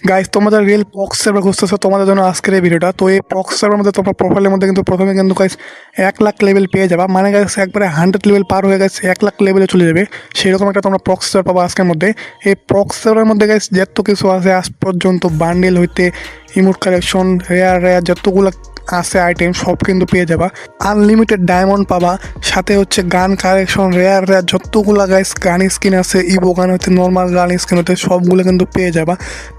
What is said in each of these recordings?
Guys তোমরা যারা real প্রক্স server খুঁজতেছো তোমাদের জন্য আজকের এই ভিডিওটা। তো এই প্রক্স সার্ভারের মধ্যে তোমার প্রোফাইলের মধ্যে কিন্তু প্রথমে কিন্তু গাইস 1 লাখ লেভেল পেয়ে যাবা, মানে গাইস একবারে 100 লেভেল পার হয়ে গেছে 1 লাখ লেভেলে চলে যাবে, সেরকম একটা তোমরা প্রক্স সার্ভার পাবা আজকের মধ্যে। এই প্রক্স সার্ভারের মধ্যে গাইস যত কিছু আছে আজ পর্যন্ত বান্ডেল হইতে ইমোট কালেকশন রেয়ার রেয়ার যতগুলো আছে আইটেম সব কিন্তু পেয়ে যাবা। আনলিমিটেড ডায়মন্ড পাবা, সাথে হচ্ছে গান কালেকশন রেয়ার রেয়ার যতগুলো গাইস গান স্কিন আছে, ইভো গান হচ্ছে নর্মাল গান স্কিন হতে সবগুলো কিন্তু পেয়ে যাবা।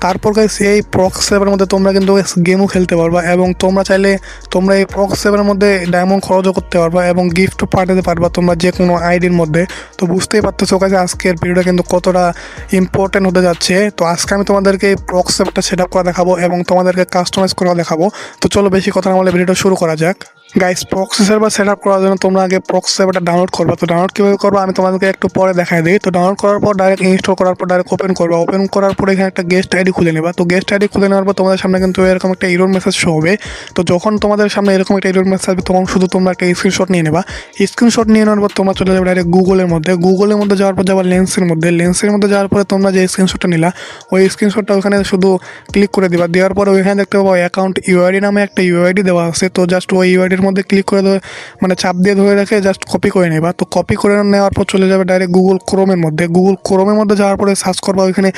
তারপর গাইস এই প্রক্স সেভের মধ্যে তোমরা কিন্তু গেমও খেলতে পারবা, এবং তোমরা চাইলে তোমরা এই প্রক্স সেভের মধ্যে ডায়মন্ড খরচও করতে পারবা এবং গিফটও পাঠাতে পারবা তোমরা যে কোনো আইডির মধ্যে। তো বুঝতেই পারতেছো গাইস আজকের ভিডিওটা কিন্তু কতটা ইম্পর্টেন্ট হতে যাচ্ছে। তো আজকে আমি তোমাদেরকে এই প্রক্স সেভটা সেট আপ করা দেখাবো এবং তোমাদেরকে কাস্টমাইজ করা দেখাবো। তো চলো বেশি কথা না বলে ভিডিওটা শুরু করা যাক। Guys proxy server set up করার জন্য তোমরা আগে প্রক্সি সার্ভারটা ডাউনলোড করবা। তো ডাউনলোড কীভাবে করবা আমি তোমাদেরকে একটু পরে দেখাই দিই। তো ডাউনলোড করার পর ডাইরেক্ট ইনস্টল করার পর ডাইরেক্ট ওপেন করবা। ওপেন করার পর এখানে একটা গেস্ট আইডি খুলে নেবা। তো গেস্ট আইডি খুলে নেওয়ার পর তোমাদের সামনে কিন্তু এরকম একটা এরর মেসেজ শো হবে। তো যখন তোমাদের সামনে এরকম একটা এরর মেসেজ আসবে তখন শুধু তোমরা একটা স্ক্রিনশট নিয়ে নেবা। স্ক্রিনশট নিয়ে নেওয়ার পর তোমরা চলে যাবে ডাইরেক্ট গুগলের মধ্যে। গুগলের মধ্যে যাওয়ার পর যাবা লেন্সের মধ্যে যাওয়ার পরে তোমরা যে স্ক্রিনশটটা নিলা ওই স্ক্রিনশটটা ওখানে শুধু ক্লিক করে দিবা। দেওয়ার পর ওইখানে দেখতে পাবো অ্যাকাউন্ট ইউআইডি নামে একটা ইউআইডি দেওয়া আছে। তো জাস্ট ওই ইউআইডির মধ্যে ক্লিক করে দেবে, মানে চাপ দিয়ে ধরে রেখে জাস্ট কপি করে নেবা। তো কপি করে নেওয়ার পর চলে যাবে ডাইরেক্ট গুগল ক্রোমের মধ্যে। গুগল ক্রোমের মধ্যে যাওয়ার পরে সার্চ করবা ওইখানে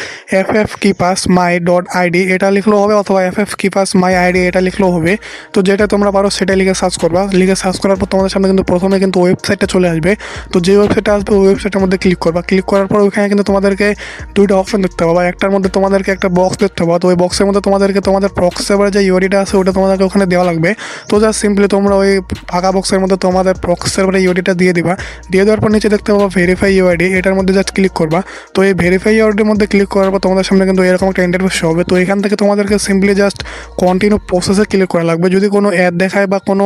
ffkeepersmy.id এটা লিখলেও হবে, অথবা ffkeepersmy.id এটা লিখলেও হবে। তো যেটা তোমরা পারো সেটা লিখে সার্চ করবা। লিখে সার্চ করার পর তোমাদের সামনে কিন্তু প্রথমে কিন্তু ওয়েবসাইটটা চলে আসবে। তো যে ওয়েবসাইটটা আসবে ওই ওয়েবসাইটের মধ্যে ক্লিক করবা। ক্লিক করার পর ওইখানে কিন্তু তোমাদেরকে দুইটা অপশন দেখতে পাবা। একটার মধ্যে তোমাদেরকে একটা বক্স দেখতে পাবা। তো ওই বক্সের মধ্যে তোমাদেরকে তোমাদের প্রক্স সার্ভারে যে ইউআইডিটা আছে ওটা তোমাদেরকে ওখানে দেওয়া লাগবে। তো জাস্ট সিম্পলি তোমরা ওই ফাঁকা বক্সের মধ্যে তোমাদের প্রক্স সার্ভারে ইউআইডিটা দিয়ে দিবা। দিয়ে দেওয়ার পর নিচে দেখতে পাবা ভেরিফাই ইউআইডি, এটার মধ্যে জাস্ট ক্লিক করবা। তো এই ভেরিফাই ইউআইডির মধ্যে ক্লিক করার পর তোমাদের সামনে কিন্তু এরকম একটা ইন্টারফেস হবে। তো এখান থেকে তোমাদেরকে সিম্পলি জাস্ট কন্টিনিউ প্রসেসে ক্লিক করা লাগবে। যদি কোনো অ্যাড দেখায় বা কোনো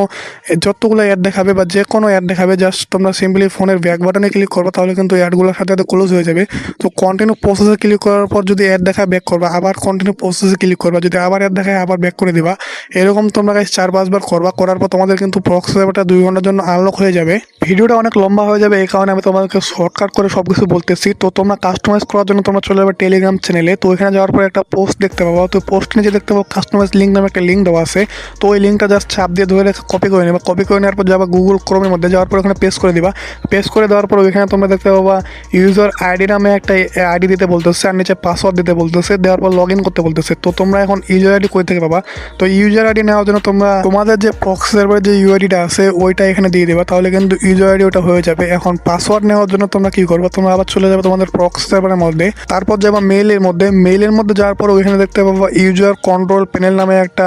যতগুলো অ্যাড দেখাবে বা যে কোনো অ্যাড দেখাবে জাস্ট তোমরা সিম্পলি ফোনের ব্যাক বাটনে ক্লিক করবা, তাহলে কিন্তু অ্যাডগুলোর সাথে সাথে ক্লোজ হয়ে যাবে। তো কন্টিনিউ প্রসেসে ক্লিক করার পর যদি অ্যাড দেখায় ব্যাক করবা, আবার কন্টিনিউ প্রসেসে ক্লিক করবা, যদি আবার অ্যাড দেখায় আবার ব্যাক করে দিবা। এরকম তোমরা গাইস 4-5 বার করবা। করার পর তোমাদের কিন্তু প্রক্স সার্ভারটা 2 ঘন্টার জন্য আনলক হয়ে যাবে। ভিডিওটা অনেক লম্বা হয়ে যাবে, এই কারণে আমি তোমাদেরকে শর্টকাট করে সব কিছু বলতেছি। তো তোমরা কাস্টমাইজ করার জন্য তোমরা চলে যাবে টেলিগ্রাম চ্যানেলে। তো এখানে যাওয়ার পরে একটা পোস্ট দেখতে পাবো। তো পোস্ট নিচে দেখতে পাবো কাস্টমাইজ লিঙ্ক নামে একটা লিঙ্ক দেওয়া আছে। তো ওই লিঙ্কটা জাস্ট চাপ দিয়ে ধরে কপি করে নেবা। কপি করে নেওয়ার পর যাবা গুগল ক্রোমের মধ্যে, যাওয়ার পর ওখানে পেস্ট করে দিবা। পেস্ট করে দেওয়ার পর ওইখানে তোমরা দেখতে পাবা ইউজার আইডি নামে একটা আইডি দিতে বলতেছে, আর নিচে পাসওয়ার্ড দিতে বলতেছে। দেওয়ার পর লগ ইন করতে বলতেছে। তো তোমরা এখন ইউজার আইডি কই থেকে পাবা? তো ইউজার আইডি নেওয়ার জন্য তোমরা তোমাদের যে প্রক্স সার্ভারের যে ইউআইডিটা আছে ওইটা এখানে দিয়ে দেবা, তাহলে কিন্তু ইউজার আইডি ওটা হয়ে যাবে। এখন পাসওয়ার্ড নেওয়ার জন্য তোমরা কি করবে, তোমরা আবার চলে যাবে তোমাদের প্রক্স সার্ভারের মধ্যে। তারপর যাবা মেইলের মধ্যে যাওয়ার পর ওইখানে দেখতে পাবো ইউজার কন্ট্রোল প্যানেল নামে একটা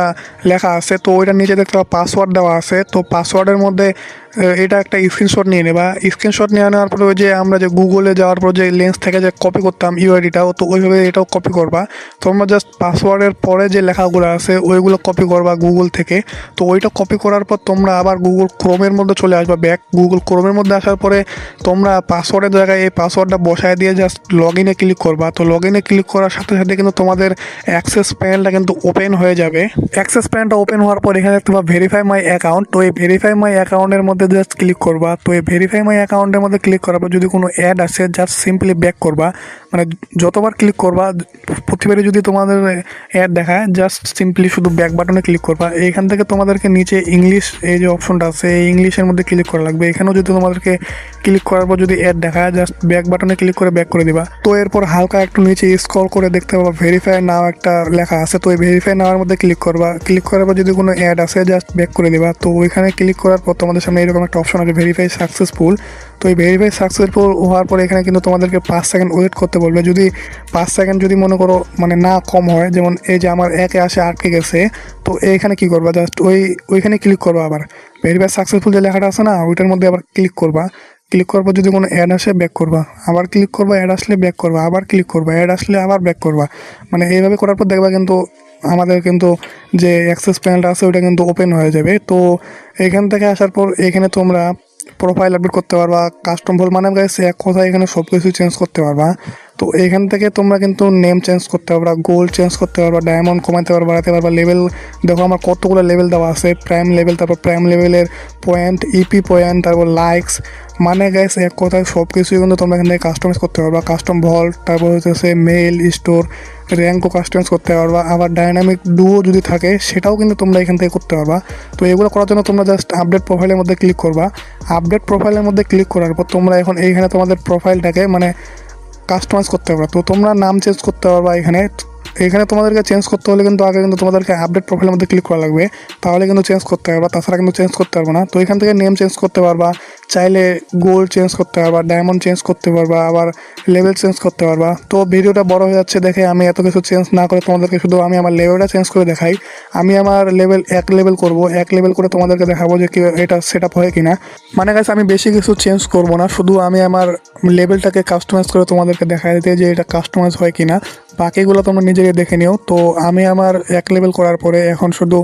লেখা আছে। তো ওইটার নিচে দেখতে পাবো পাসওয়ার্ড দেওয়া আছে। তো পাসওয়ার্ডের মধ্যে এটা একটা স্ক্রিনশট নিয়ে নেবা। স্ক্রিনশট নিয়ে নেওয়ার পরে ওই যে আমরা যে গুগলে যাওয়ার পর যে লেন্স থেকে যে কপি করতাম ইউআইডিটাও, তো ওইভাবে এটাও কপি করবা। তোমরা জাস্ট পাসওয়ার্ডের পরে যে লেখাগুলো আছে ওইগুলো কপি করবা গুগল থেকে। তো ওইটা কপি করার পর তোমরা আবার গুগল ক্রোমের মধ্যে চলে আসবা। ব্যাক গুগল ক্রোমের মধ্যে আসার পরে তোমরা পাসওয়ার্ডের জায়গায় এই পাসওয়ার্ডটা বসায় দিয়ে জাস্ট লগ ইনে ক্লিক করবা। তো লগ ইনে ক্লিক করার সাথে সাথে কিন্তু তোমাদের অ্যাক্সেস প্যানেলটা কিন্তু ওপেন হয়ে যাবে। অ্যাক্সেস প্যানেলটা ওপেন হওয়ার পর এখানে তোমার ভেরিফাই মাই অ্যাকাউন্ট। তো এই ভেরিফাই মাই অ্যাকাউন্টের মধ্যে জাস্ট ক্লিক করবা। তো এই ভেরিফাই মাই অ্যাকাউন্টের মধ্যে ক্লিক করার পর যদি কোনো অ্যাড আসে জাস্ট সিম্পলি ব্যাক করবা। মানে যতবার ক্লিক করবা প্রতিবারই যদি তোমাদের অ্যাড দেখায় জাস্ট সিম্পলি শুধু ব্যাক বাটনে ক্লিক করবা। এইখান থেকে তোমাদেরকে নিচে ইংলিশ এই যে অপশনটা আছে এই ইংলিশের মধ্যে ক্লিক করা লাগবে। এখানেও যদি তোমাদেরকে ক্লিক করার পর যদি অ্যাড দেখায় জাস্ট ব্যাক বাটনে ক্লিক করে ব্যাক করে দিবা। তো এরপর হালকা একটু নিচে স্ক্রল করে দেখতে পাবা ভেরিফাই নাও একটা লেখা আছে। তো এই ভেরিফাই নাওয়ার মধ্যে ক্লিক করবা। ক্লিক করার পর যদি কোনো অ্যাড আসে জাস্ট ব্যাক করে দিবা। তো ওইখানে ক্লিক করার পর তোমাদের সামনে এরকম একটা অপশন আছে ভেরিফাই সাকসেসফুল। তো এই ভেরিফাই সাকসেসফুল হওয়ার পরে এখানে কিন্তু তোমাদেরকে 5 সেকেন্ড ওয়েট করতে বলবে। যদি 5 সেকেন্ড যদি মনে করো মানে না কম হয়, যেমন এই যে আমার একে আসে আটকে গেছে, তো এইখানে কি করবা জাস্ট ওইখানে ক্লিক করবা। আবার ভেরিফাই সাকসেসফুল যে লেখাটা আছে না ওইটার মধ্যে আবার ক্লিক করবা। ক্লিক করার পর যদি কোনো অ্যাড আসে ব্যাক করবা, আবার ক্লিক করবা, অ্যাড আসলে ব্যাক করবা, আবার ক্লিক করবা, অ্যাড আসলে আবার ব্যাক করবা। মানে এইভাবে করার পর দেখবা কিন্তু আমাদের কিন্তু যে অ্যাক্সেস প্যানেলটা আছে ওইটা কিন্তু ওপেন হয়ে যাবে। তো এখান থেকে আসার পর এখানে তোমরা প্রোফাইল আপডেট করতে পারবা, কাস্টম ভোল মানে গাইস এক কথায় এখানে সব কিছু চেঞ্জ করতে পারবা। তো এইখান থেকে তোমরা কিন্তু নেম চেঞ্জ করতে পারবা, গোল্ড চেঞ্জ করতে পারবা, ডায়মন্ড কমাতে পারবা, বাড়াতে পারবা, লেভেল দেখো আমার কতগুলো লেভেল দেওয়া আছে, প্রাইম লেভেল, তারপর প্রাইম লেভেলের পয়েন্ট, ইপি পয়েন্ট, তারপর লাইকস, মানে গাইস এক কথায় সব কিছুই কিন্তু তোমরা এখান থেকে কাস্টমাইজ করতে পারবা। কাস্টম ভল্ট, তারপর হচ্ছে মেল স্টোর, র্যাঙ্কও কাস্টমাইজ করতে পারবা, আবার ডাইনামিক ডুও যদি থাকে সেটাও কিন্তু তোমরা এখান থেকে করতে পারবা। তো এগুলো করার জন্য তোমরা জাস্ট আপডেট প্রোফাইলের মধ্যে ক্লিক করবা। আপডেট প্রোফাইলের মধ্যে ক্লিক করার পর তোমরা এখন এইখানে তোমাদের প্রোফাইলটাকে মানে কাস্টমাইজ করতে পারবা। তো তোমরা নাম চেঞ্জ করতে পারবা এখানে তোমাদেরকে চেঞ্জ করতে হলে কিন্তু আগে কিন্তু তোমাদেরকে আপডেট প্রোফাইলের মধ্যে ক্লিক করা লাগবে, তাহলে কিন্তু চেঞ্জ করতে পারবা, তাছাড়া কিন্তু চেঞ্জ করতে পারবো না। তো এখান থেকে নেম চেঞ্জ করতে পারবা, চাইলে গোল্ড চেঞ্জ করতে পারবা, ডায়মন্ড চেঞ্জ করতে পারবা, আবার লেভেল চেঞ্জ করতে পারবা। তো ভিডিওটা বড় হয়ে যাচ্ছে দেখে আমি এত কিছু চেঞ্জ না করে তোমাদেরকে শুধু আমি আমার লেভেলটা চেঞ্জ করে দেখাই। আমি আমার লেভেল 1 লেভেল করব, 1 লেভেল করে তোমাদেরকে দেখাবো যে কি এটা সেট আপ হয় কিনা। মানে গাইস আমি বেশি কিছু চেঞ্জ করব না, শুধু আমি আমার লেভেলটাকে কাস্টমাইজ করে তোমাদেরকে দেখাই দিতে যে এটা কাস্টমাইজ হয় কিনা, বাকিগুলো তোমরা নিজেকে দেখে নিও। তো আমি আমার 1 লেভেল করার পরে এখন শুধু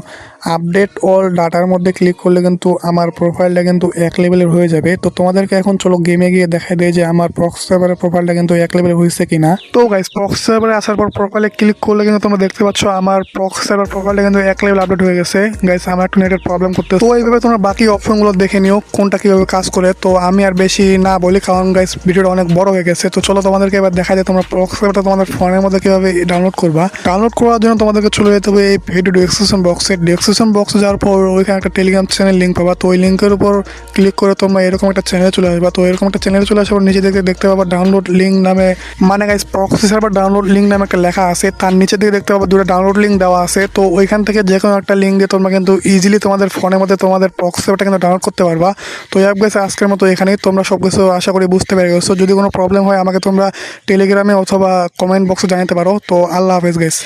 আপডেট অল ডাটার মধ্যে ক্লিক করলে কিন্তু আমার প্রোফাইলটা কিন্তু 1 লেভেলের হয়ে যাবে। তো তোমাদেরকে এখন চলো গেমে গিয়ে দেখাই দেয় যে আমার প্রক্সি সার্ভারের প্রোফাইলটা কিন্তু 1 লেভেল হয়েছে কিনা। তো গাইস প্রক্সি সার্ভারে আসার পর প্রোফাইলে ক্লিক করলে কিন্তু তোমরা দেখতে পাচ্ছ আমার প্রক্সি সার্ভার প্রোফাইলটা কিন্তু 1 লেভেল আপডেট হয়ে গেছে। গাইস আমার একটু নেটের প্রবলেম করতে, তো এইভাবে তোমরা বাকি অপশনগুলো দেখে নিও কোনটা কীভাবে কাজ করে। তো আমি আর বেশি না বলি কারণ গাইস ভিডিওটা অনেক বড় হয়ে গেছে। তো চলো তোমাদেরকে এবার দেখা যায় তোমরা প্রক্সি সার্ভারটা তোমাদের ফোনের মধ্যে কীভাবে ডাউনলোড করবা। ডাউনলোড করার জন্য তোমাদেরকে চলে যেতে হবে এই ভিডিও ডেসক্রিপশন বক্সে। ডেসক্রিপশন বক্সে যাওয়ার পর ওইখানে একটা টেলিগ্রাম চ্যানেল লিঙ্ক পাবা। তো ওই লিঙ্কের উপর ক্লিক করে তোমরা এরকম একটা চ্যানেলে চলে আসবা। তো এরকম একটা চ্যানেলে চলে আসার পর নিচে দেখতে পাবা ডাউনলোড লিঙ্ক নামে, মানে guys proxy server download link নামে একটা লেখা আছে, তার নিচে দিকে দেখতে পাবা 2টা ডাউনলোড লিঙ্ক দেওয়া আছে। তো ওইখান থেকে যে কোনো একটা লিঙ্ক দিয়ে তোমরা কিন্তু ইজিলি তোমাদের ফোনের মধ্যে তোমাদের প্রক্সি সার্ভারটা কিন্তু ডাউনলোড করতে পারবা। তো গাইস আজকের মতো এখানেই, তোমরা সব কিছু আশা করি বুঝতে পেরে গেছো। যদি কোনো প্রবলেম হয় আমাকে তোমরা টেলিগ্রামে অথবা কমেন্ট বক্সে জানাতে পারো। তো আল্লাহ হাফেজ গাইস।